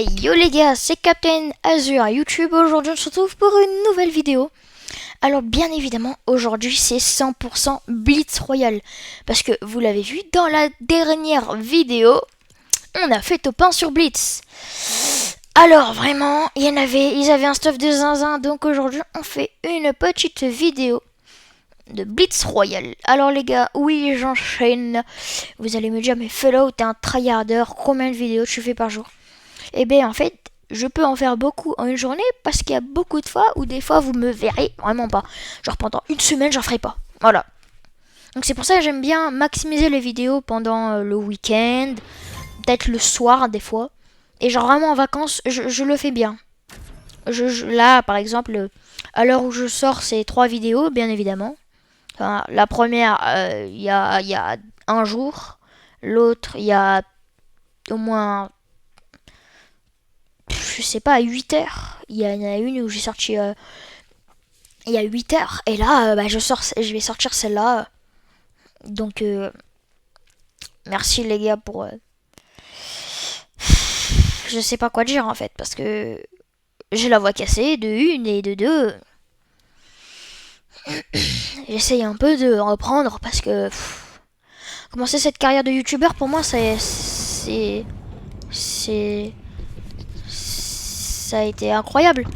Hey yo les gars, c'est Captain Azur à YouTube. Aujourd'hui on se retrouve pour une nouvelle vidéo. Alors bien évidemment aujourd'hui c'est 100% Blitz Royale. Parce que vous l'avez vu dans la dernière vidéo, on a fait top 1 sur Blitz. Alors vraiment, ils avaient un stuff de zinzin. Donc aujourd'hui on fait une petite vidéo de Blitz Royale. Alors les gars, oui j'enchaîne. Vous allez me dire mais Fellow t'es un tryharder, combien de vidéos tu fais par jour? Eh bien en fait, je peux en faire beaucoup en une journée parce qu'il y a beaucoup de fois où des fois vous me verrez vraiment pas. Genre pendant une semaine j'en ferai pas. Voilà. Donc c'est pour ça que j'aime bien maximiser les vidéos pendant le week-end, peut-être le soir des fois. Et genre vraiment en vacances, je le fais bien. Là par exemple, à l'heure où je sors ces 3 vidéos, bien évidemment. Enfin, la première, il y a un jour. L'autre, il y a au moins je sais pas, à 8 heures. Il y en a une où j'ai sorti il y a 8 heures. Et là, je vais sortir celle-là. Donc, merci les gars pour... je sais pas quoi dire en fait. Parce que j'ai la voix cassée de une et de deux. J'essaye un peu de reprendre parce que... commencer cette carrière de youtubeur pour moi, ça a été incroyable.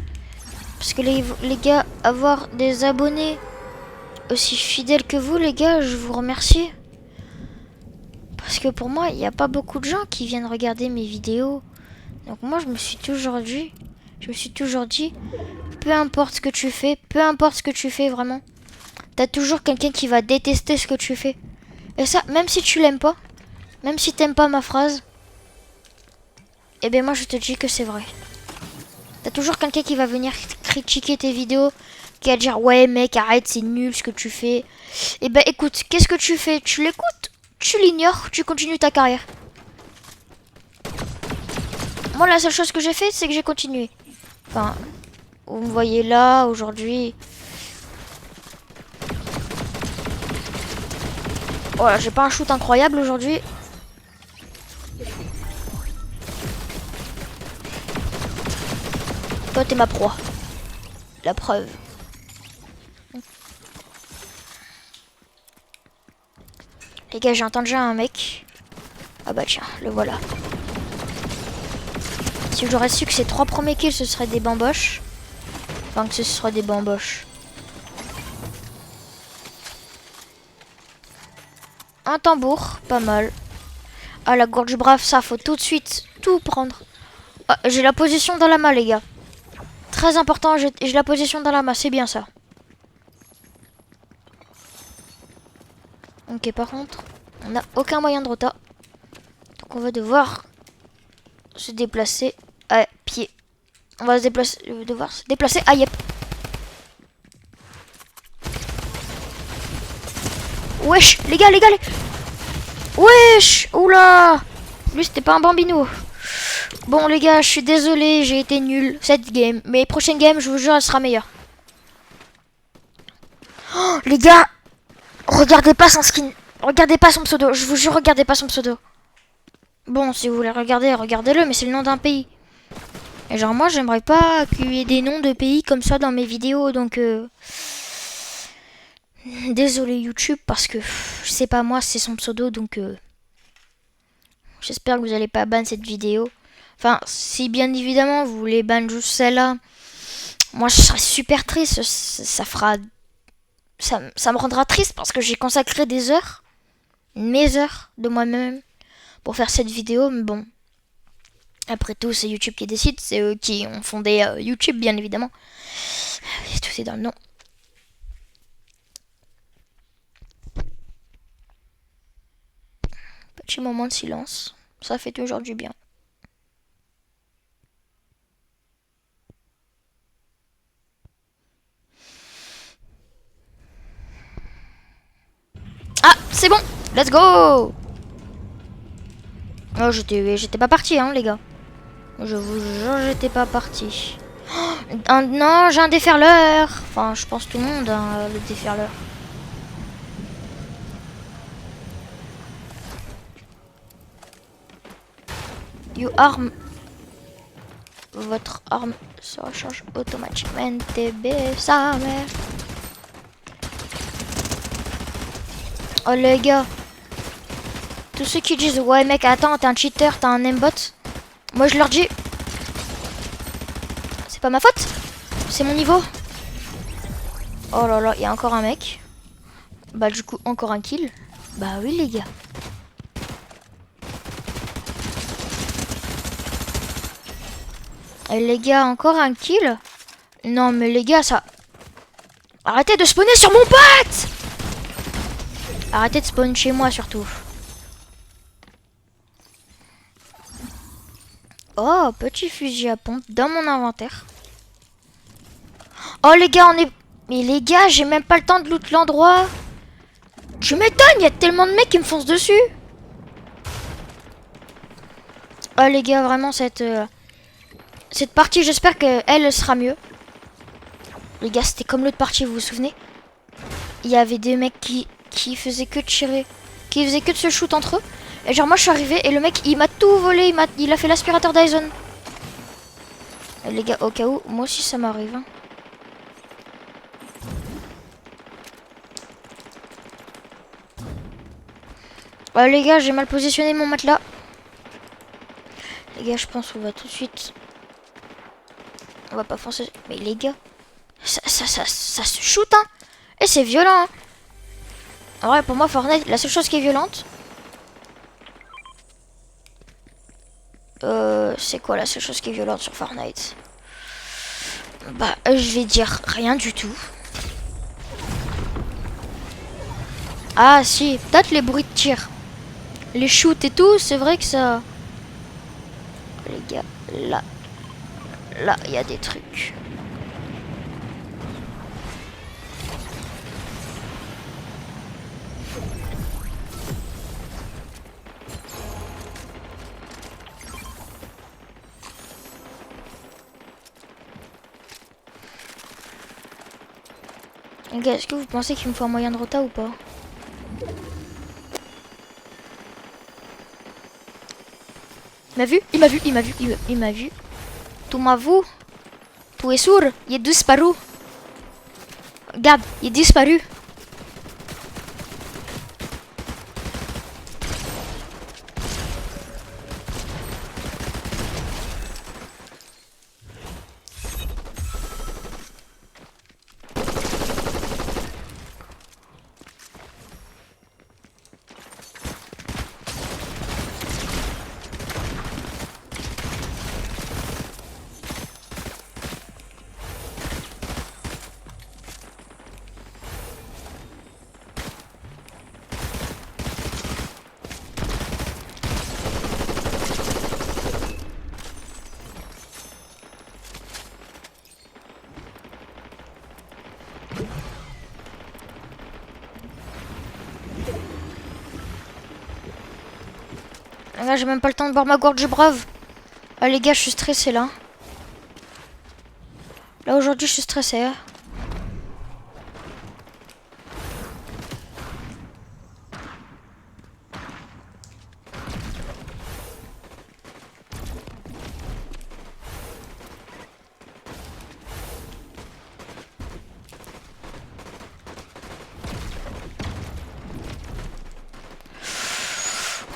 Parce que les gars, avoir des abonnés aussi fidèles que vous, les gars, je vous remercie. Parce que pour moi, il n'y a pas beaucoup de gens qui viennent regarder mes vidéos. Donc moi, je me suis toujours dit, peu importe ce que tu fais, vraiment, t'as toujours quelqu'un qui va détester ce que tu fais. Et ça, même si tu l'aimes pas, même si t'aimes pas ma phrase, eh bien moi, je te dis que c'est vrai. T'as toujours quelqu'un qui va venir critiquer tes vidéos, qui va dire ouais mec arrête c'est nul ce que tu fais. Et ben écoute, qu'est-ce que tu fais? Tu l'écoutes, tu l'ignores, tu continues ta carrière. Moi la seule chose que j'ai fait c'est que j'ai continué. Enfin, vous me voyez là aujourd'hui. Voilà, j'ai pas un shoot incroyable aujourd'hui. Toi t'es ma proie. La preuve. Les gars, j'ai entendu un mec. Ah bah tiens, le voilà. Si j'aurais su que ces 3 premiers kills ce seraient des bamboches. Enfin que ce seraient des bamboches. Un tambour, pas mal. Ah la gorge brave, ça faut tout de suite tout prendre. Ah, j'ai la position dans la main les gars. Très important, j'ai la position dans la main, c'est bien ça. Ok, par contre, on n'a aucun moyen de rota. Donc on va devoir se déplacer à pied. On va devoir se déplacer. Ah yep. Wesh, les gars. Wesh, oula. Lui c'était pas un bambino. Bon les gars, je suis désolé, j'ai été nul cette game. Mais prochaine game, je vous jure, elle sera meilleure. Oh, les gars, regardez pas son skin. Regardez pas son pseudo. Je vous jure, regardez pas son pseudo. Bon, si vous voulez regarder, regardez-le, mais c'est le nom d'un pays. Et genre, moi, j'aimerais pas qu'il y ait des noms de pays comme ça dans mes vidéos, donc... désolé YouTube, parce que je sais pas moi, c'est son pseudo, donc... j'espère que vous allez pas ban cette vidéo. Enfin, si bien évidemment vous voulez ban juste celle-là, moi je serais super triste. Ça me rendra triste parce que j'ai consacré des heures, mes heures de moi-même pour faire cette vidéo. Mais bon, après tout, c'est YouTube qui décide. C'est eux qui ont fondé YouTube, bien évidemment. Tout est dans le nom. Petit moment de silence. Ça fait toujours du bien. Ah, c'est bon. Let's go. Oh, j'étais pas parti, hein, les gars. Je vous jure, j'étais pas parti. Oh, non, j'ai un déferleur. Enfin, je pense tout le monde a le déferleur. You are... votre arme se recharge automatiquement. TB, sa mère. Oh les gars. Tous ceux qui disent ouais mec attends t'es un cheater, t'as un aimbot. Moi je leur dis c'est pas ma faute. C'est mon niveau. Oh là là, il y a encore un mec. Bah du coup encore un kill. Bah oui les gars. Et les gars, encore un kill. Non mais les gars, ça... Arrêtez de spawner sur mon pote. Arrêtez de spawn chez moi surtout. Oh, petit fusil à pompe dans mon inventaire. Oh les gars, on est... Mais les gars, j'ai même pas le temps de loot l'endroit. Je m'étonne, il y a tellement de mecs qui me foncent dessus. Oh les gars, vraiment cette partie, j'espère qu'elle sera mieux. Les gars, c'était comme l'autre partie, vous vous souvenez? Il y avait des mecs qui faisaient que de tirer, qui faisaient que de se shoot entre eux. Et genre moi je suis arrivé et le mec il m'a tout volé, il a fait l'aspirateur Dyson. Et les gars, au cas où, moi aussi ça m'arrive. Hein. Les gars, j'ai mal positionné mon matelas. Les gars, je pense qu'on va tout de suite... On va pas foncer. Mais les gars, ça se shoot, hein. Et c'est violent, hein. En vrai, pour moi, Fortnite, la seule chose qui est violente... c'est quoi la seule chose qui est violente sur Fortnite? Bah, je vais dire rien du tout. Ah si, peut-être les bruits de tir. Les shoots et tout, c'est vrai que ça... Les gars, là, il y a des trucs. Les gars, est-ce que vous pensez qu'il me faut un moyen de rota ou pas? Il m'a vu, il m'a vu, il m'a vu, il m'a vu. Tu m'as vu? Tu es sûr? Il est disparu. Gab, il est disparu. Là, j'ai même pas le temps de boire ma gorge brave. Ah, les gars, je suis stressé là. Là, aujourd'hui, je suis stressé. Hein.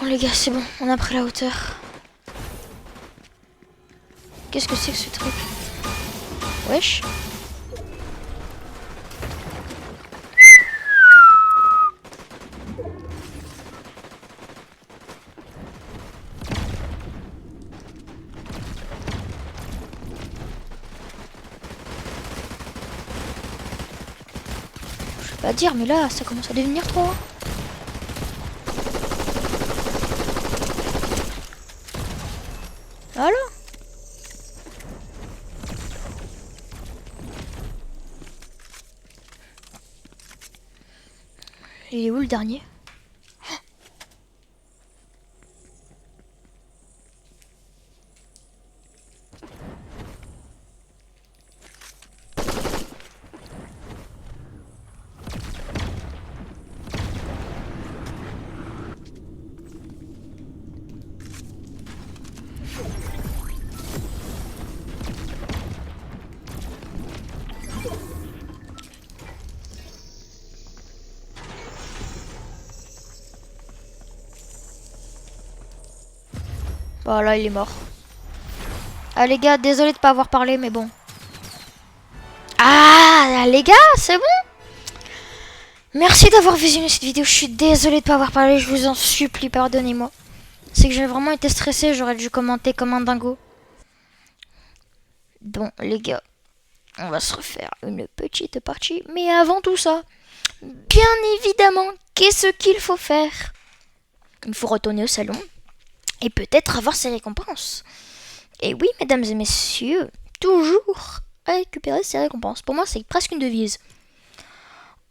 Bon, les gars, c'est bon. On a pris la hauteur. Qu'est-ce que c'est que ce truc? Wesh. Je vais pas dire, mais là, ça commence à devenir trop. Hein. Voilà. Il est où le dernier? Voilà, il est mort. Ah les gars, désolé de pas avoir parlé, mais bon. Ah les gars, c'est bon. Merci d'avoir visionné cette vidéo. Je suis désolé de pas avoir parlé, je vous en supplie, pardonnez-moi. C'est que j'ai vraiment été stressé, j'aurais dû commenter comme un dingo. Bon les gars, on va se refaire une petite partie. Mais avant tout ça, bien évidemment, qu'est-ce qu'il faut faire? Il faut retourner au salon et peut-être avoir ses récompenses. Et oui, mesdames et messieurs, toujours récupérer ses récompenses. Pour moi, c'est presque une devise.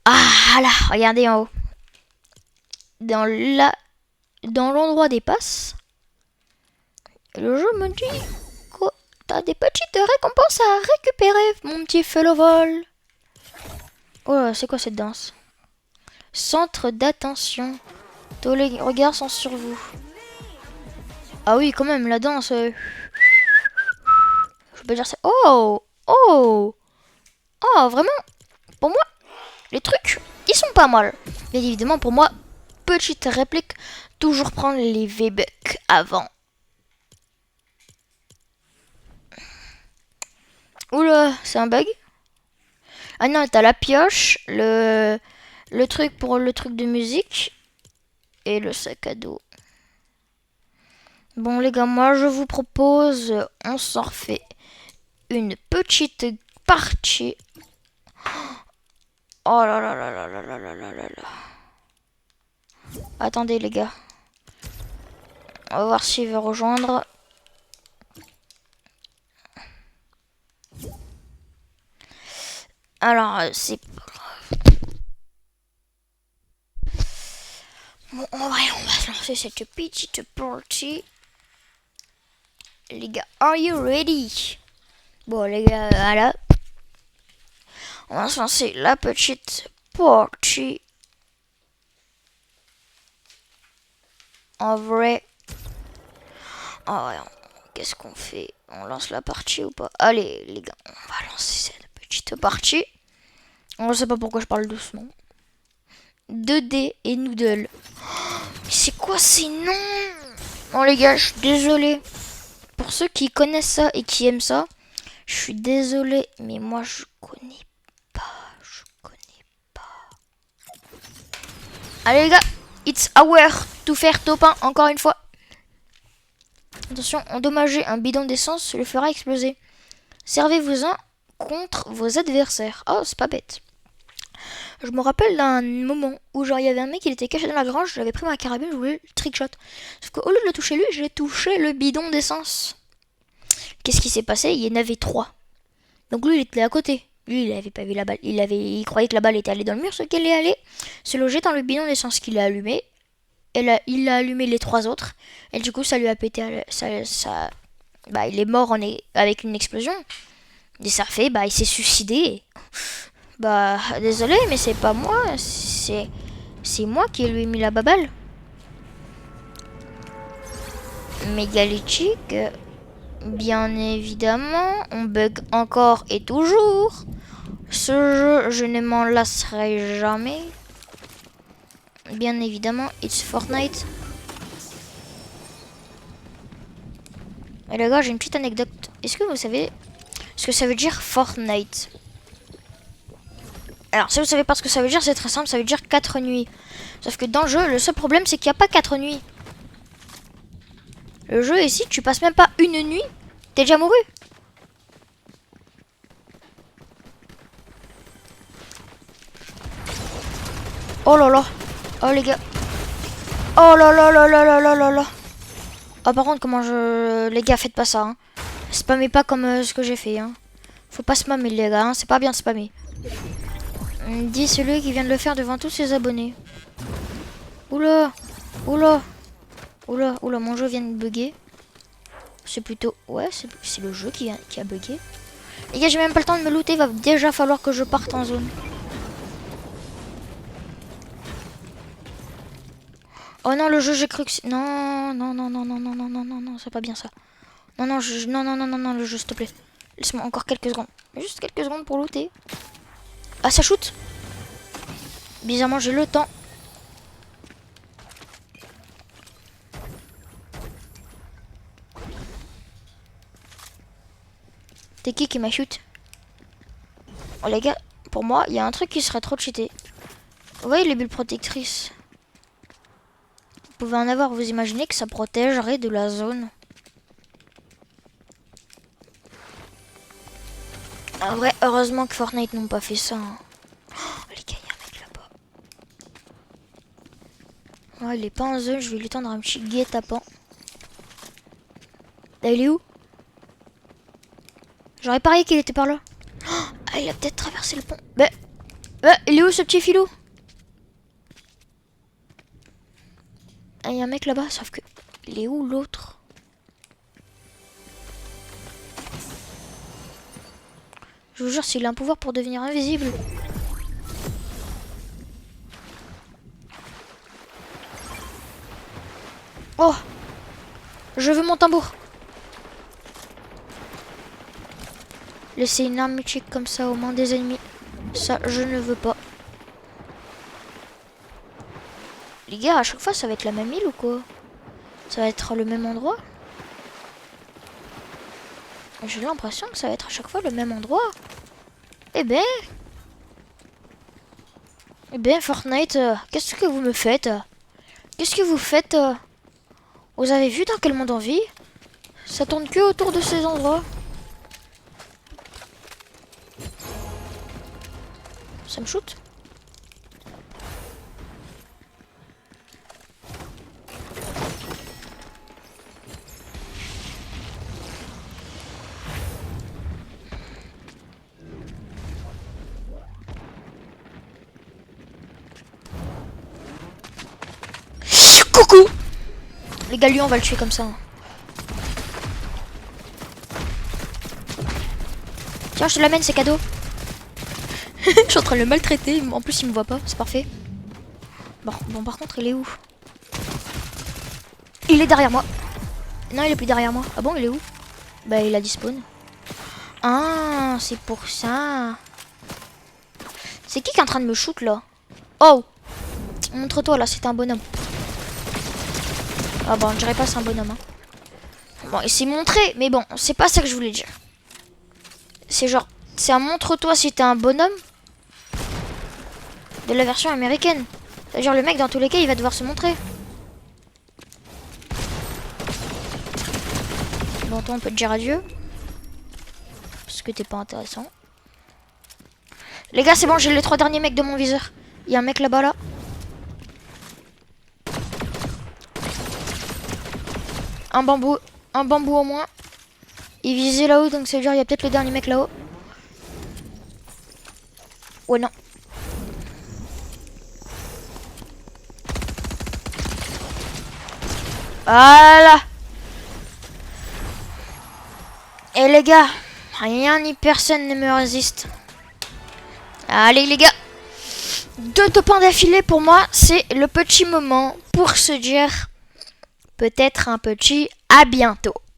Ah là, regardez en haut. Dans l'endroit des passes, le jeu me dit que t'as des petites récompenses à récupérer, mon petit fellow vol. Oh, c'est quoi cette danse? Centre d'attention. Tous les regards sont sur vous. Ah oui, quand même, la danse. Je peux dire ça. Oh, oh, oh, vraiment. Pour moi, les trucs, ils sont pas mal. Bien évidemment, pour moi, petite réplique, toujours prendre les V-Bucks avant. Oula, c'est un bug. Ah non, t'as la pioche, le truc pour le truc de musique et le sac à dos. Bon les gars, moi je vous propose, on s'en refait une petite partie. Oh là là là là là là là là là là. Attendez les gars. On va voir s'il veut rejoindre. Alors, c'est pas grave. Bon, en vrai, on va se lancer cette petite partie. Les gars, are you ready? Bon, les gars, voilà. On va se lancer la petite partie. En vrai. En vrai, qu'est-ce qu'on fait? On lance la partie ou pas? Allez, les gars, on va lancer cette petite partie. On ne sait pas pourquoi je parle doucement. 2D et Noodle. C'est quoi ces noms? Bon les gars, je suis désolé. Pour ceux qui connaissent ça et qui aiment ça, je suis désolé, mais moi je connais pas. Je connais pas. Allez les gars, it's our to faire top 1 encore une fois. Attention, endommager un bidon d'essence le fera exploser. Servez-vous-en contre vos adversaires. Oh, c'est pas bête. Je me rappelle d'un moment où genre il y avait un mec, il était caché dans la grange, j'avais pris ma carabine, je voulais le trickshot. Sauf qu'au lieu de le toucher lui, j'ai touché le bidon d'essence. Qu'est-ce qui s'est passé? Il y en avait 3. Donc lui, il était à côté. Lui, il avait pas vu la balle. Il croyait que la balle était allée dans le mur, ce qu'elle est allée se loger dans le bidon d'essence qu'il a allumé. Il a allumé les 3 autres. Et du coup, ça lui a pété. Bah, il est mort avec une explosion. Et ça fait, bah, il s'est suicidé. Bah, désolé, mais c'est pas moi. C'est moi qui lui ai mis la baballe. Mégalithique. Bien évidemment, on bug encore et toujours. Ce jeu, je ne m'en lasserai jamais. Bien évidemment, it's Fortnite. Et les gars, j'ai une petite anecdote. Est-ce que vous savez ce que ça veut dire Fortnite? Alors, si vous savez pas ce que ça veut dire, c'est très simple, ça veut dire 4 nuits. Sauf que dans le jeu, le seul problème, c'est qu'il n'y a pas 4 nuits. Le jeu, ici, tu passes même pas une nuit, t'es déjà mouru. Oh là là. Oh les gars. Oh là là là là là là là là. Oh par contre, comment je... Les gars, faites pas ça. Hein. Spammez pas comme ce que j'ai fait. Hein. Faut pas spammer les gars, hein. C'est pas bien de spammer. Dit celui qui vient de le faire devant tous ses abonnés. Oula. Oula. Oula. Oula, mon jeu vient de bugger. C'est plutôt... Ouais, c'est le jeu qui a bugué. Les gars, j'ai même pas le temps de me looter. Il va déjà falloir que je parte en zone. Oh non, le jeu, j'ai cru que... Non, non, non, non, non, non, non, non, non, non, c'est pas bien ça. Non, non, non, non, non, non, non, le jeu, s'il te plaît. Laisse-moi encore quelques secondes. Juste quelques secondes pour looter. Ah, ça shoot. Bizarrement, j'ai le temps. T'es qui m'a shoot? Oh les gars, pour moi, il y a un truc qui serait trop cheaté. Vous voyez les bulles protectrices? Vous pouvez en avoir, vous imaginez que ça protégerait de la zone? En vrai, heureusement que Fortnite n'ont pas fait ça. Hein. Oh, les gars, il y a un mec là-bas. Ouais, il est pas en zone, je vais lui tendre un petit guet-apens. Là, il est où? J'aurais parié qu'il était par là. Oh, ah, il a peut-être traversé le pont. Il est où ce petit filou? Ah, il y a un mec là-bas, sauf que... Il est où l'autre? Je vous jure, s'il a un pouvoir pour devenir invisible. Oh! Je veux mon tambour. Laisser une arme mythique comme ça aux mains des ennemis. Ça, je ne veux pas. Les gars, à chaque fois, ça va être la même île ou quoi? Ça va être le même endroit? J'ai l'impression que ça va être à chaque fois le même endroit. Eh ben... Fortnite, qu'est-ce que vous me faites? Qu'est-ce que vous faites? Vous avez vu dans quel monde on vit? Ça tourne que autour de ces endroits. Ça me shoot? Coucou! Les gars, lui, on va le tuer comme ça. Hein. Tiens, je te l'amène, c'est cadeau. Je suis en train de le maltraiter. En plus, il me voit pas. C'est parfait. Bon, par contre, il est où? Il est derrière moi. Non, il est plus derrière moi. Ah bon, il est où? Bah, il a dispawn. Ah, c'est pour ça. C'est qui est en train de me shoot, là? Oh! Montre-toi, là, c'est un bonhomme. Ah bon, je dirais pas c'est un bonhomme. Hein. Bon, il s'est montré, mais bon, c'est pas ça que je voulais dire. C'est genre, c'est un montre-toi si t'es un bonhomme de la version américaine. C'est-à-dire le mec, dans tous les cas, il va devoir se montrer. Bon, toi, on peut te dire adieu. Parce que t'es pas intéressant. Les gars, c'est bon, j'ai les 3 derniers mecs de mon viseur. Il y a un mec là-bas, là. Un bambou au moins. Il visait là-haut, donc ça veut dire il y a peut-être le dernier mec là-haut. Ouais, non. Voilà. Et les gars, rien ni personne ne me résiste. Allez les gars, 2 top 1 d'affilée pour moi, c'est le petit moment pour se dire peut-être un petit à bientôt.